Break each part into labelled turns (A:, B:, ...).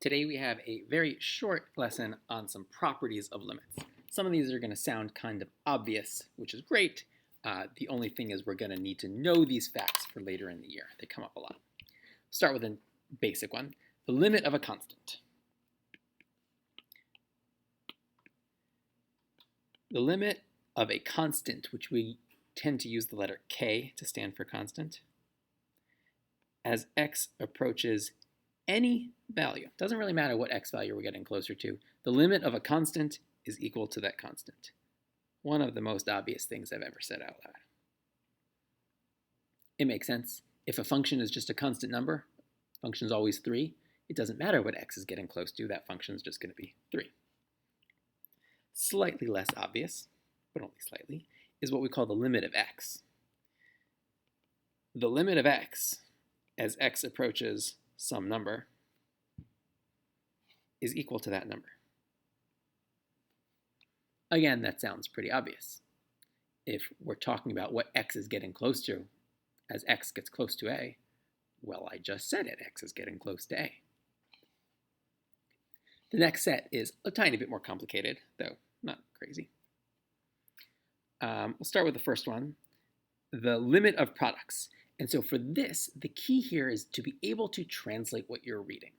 A: Today we have a very short lesson on some properties of limits. Some of these are going to sound kind of obvious, which is great. The only thing is we're going to need to know these facts for later in the year. They come up a lot. Start with a basic one. The limit of a constant. The limit of a constant, which we tend to use the letter k to stand for constant, as x approaches any value. Doesn't really matter what x value we're getting closer to. The limit of a constant is equal to that constant. One of the most obvious things I've ever said out loud. It makes sense. If a function is just a constant number, function is always 3, it doesn't matter what x is getting close to, that function is just going to be 3. Slightly less obvious, but only slightly, is what we call the limit of x. The limit of x, as x approaches some number, is equal to that number. Again, that sounds pretty obvious. If we're talking about what x is getting close to as x gets close to a, well, I just said it, x is getting close to a. The next set is a tiny bit more complicated, though not crazy. We'll start with the first one, the limit of products. And so for this, the key here is to be able to translate what you're reading.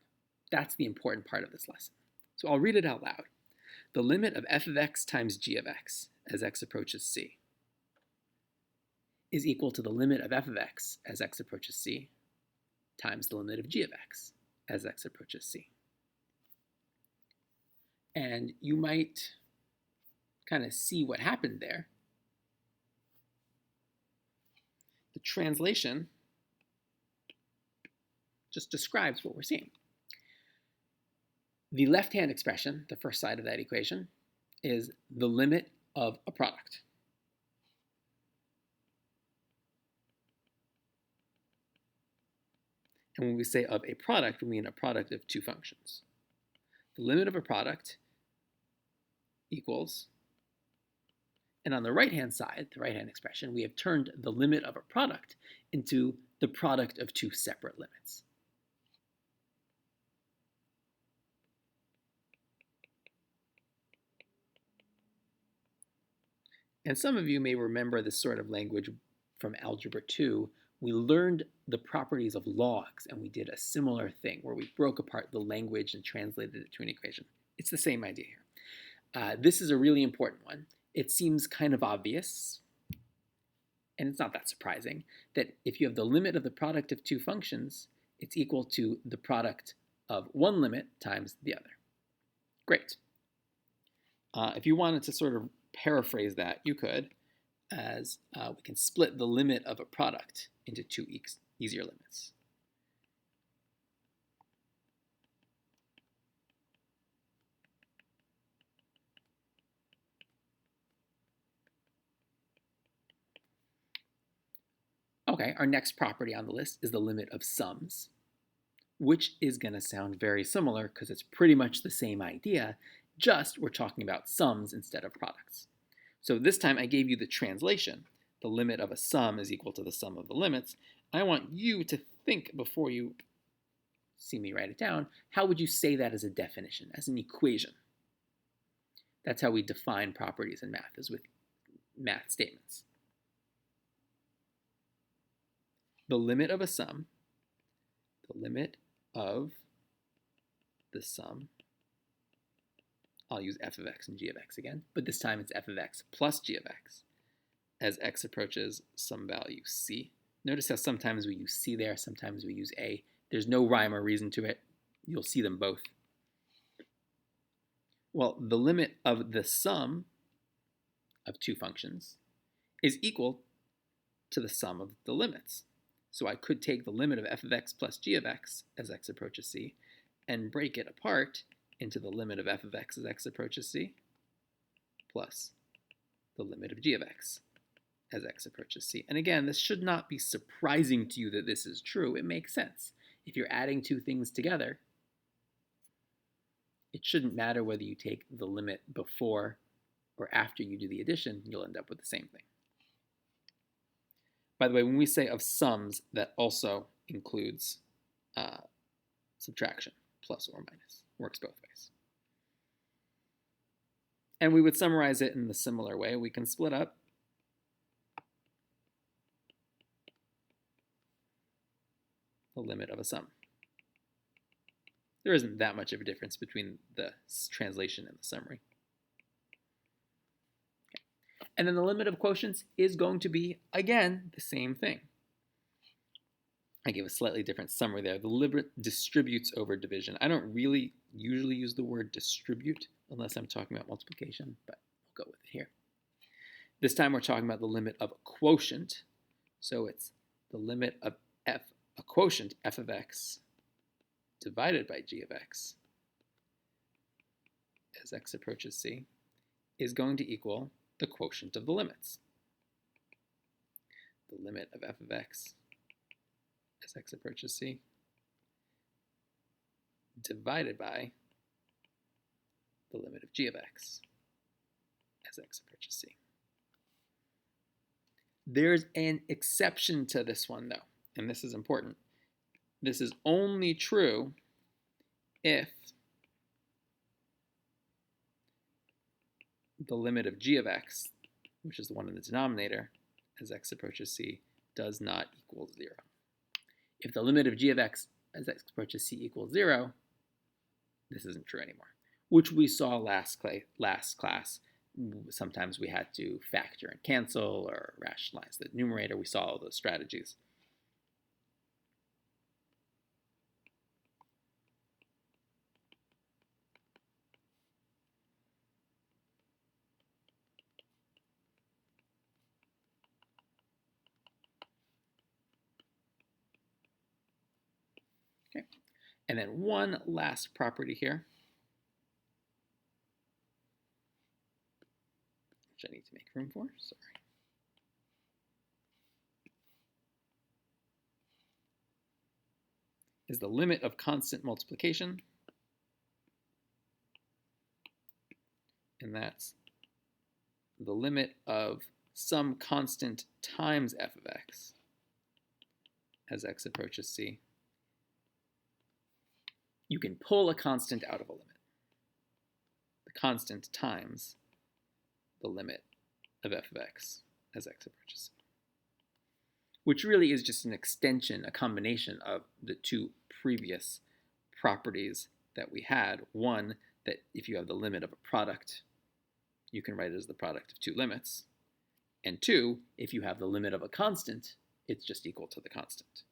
A: That's the important part of this lesson. So I'll read it out loud. The limit of f of x times g of x as x approaches c is equal to the limit of f of x as x approaches c times the limit of g of x as x approaches c. And you might kind of see what happened there. The translation just describes what we're seeing. The left-hand expression, the first side of that equation, is the limit of a product. And when we say of a product, we mean a product of two functions. The limit of a product equals, and on the right-hand side, the right-hand expression, we have turned the limit of a product into the product of two separate limits. And some of you may remember this sort of language from Algebra 2. We learned the properties of logs, and we did a similar thing where we broke apart the language and translated it to an equation. It's the same idea here. This is a really important one. It seems kind of obvious, and it's not that surprising, that if you have the limit of the product of two functions, it's equal to the product of one limit times the other. Great. If you wanted to sort of paraphrase that, you could, as we can split the limit of a product into two easier limits. Okay, our next property on the list is the limit of sums, which is going to sound very similar because it's pretty much the same idea, just we're talking about sums instead of products. So this time I gave you the translation. The limit of a sum is equal to the sum of the limits. I want you to think before you see me write it down, how would you say that as a definition, as an equation? That's how we define properties in math, is with math statements. The limit of a sum, the limit of the sum, I'll use f of x and g of x again, but this time it's f of x plus g of x as x approaches some value c. Notice how sometimes we use c there, sometimes we use a. There's no rhyme or reason to it. You'll see them both. Well, the limit of the sum of two functions is equal to the sum of the limits. So I could take the limit of f of x plus g of x as x approaches c and break it apart into the limit of f of x as x approaches c plus the limit of g of x as x approaches c. And again, this should not be surprising to you that this is true. It makes sense. If you're adding two things together, it shouldn't matter whether you take the limit before or after you do the addition, you'll end up with the same thing. By the way, when we say of sums, that also includes subtraction. plus or minus. Works both ways. And we would summarize it in the similar way. We can split up the limit of a sum. There isn't that much of a difference between the translation and the summary. Okay. And then the limit of quotients is going to be, again, the same thing. I gave a slightly different summary there. The limit distributes over division. I don't really usually use the word distribute unless I'm talking about multiplication, but we'll go with it here. This time we're talking about the limit of a quotient. So it's the limit of a quotient, f of x, divided by g of x, as x approaches c, is going to equal the quotient of the limits. The limit of f of x as x approaches c, divided by the limit of g of x as x approaches c. There's an exception to this one, though, and this is important. This is only true if the limit of g of x, which is the one in the denominator, as x approaches c, does not equal 0. If the limit of g of x as x approaches c equals 0, this isn't true anymore, which we saw last class. Sometimes we had to factor and cancel or rationalize the numerator. We saw all those strategies. Okay. And then one last property here, which I need to make room for, sorry. Is the limit of constant multiplication, and that's the limit of some constant times f of x as x approaches c. You can pull a constant out of a limit. The constant times the limit of f of x as x approaches c, which really is just an extension, a combination of the two previous properties that we had. One, that if you have the limit of a product, you can write it as the product of two limits. And two, if you have the limit of a constant, it's just equal to the constant.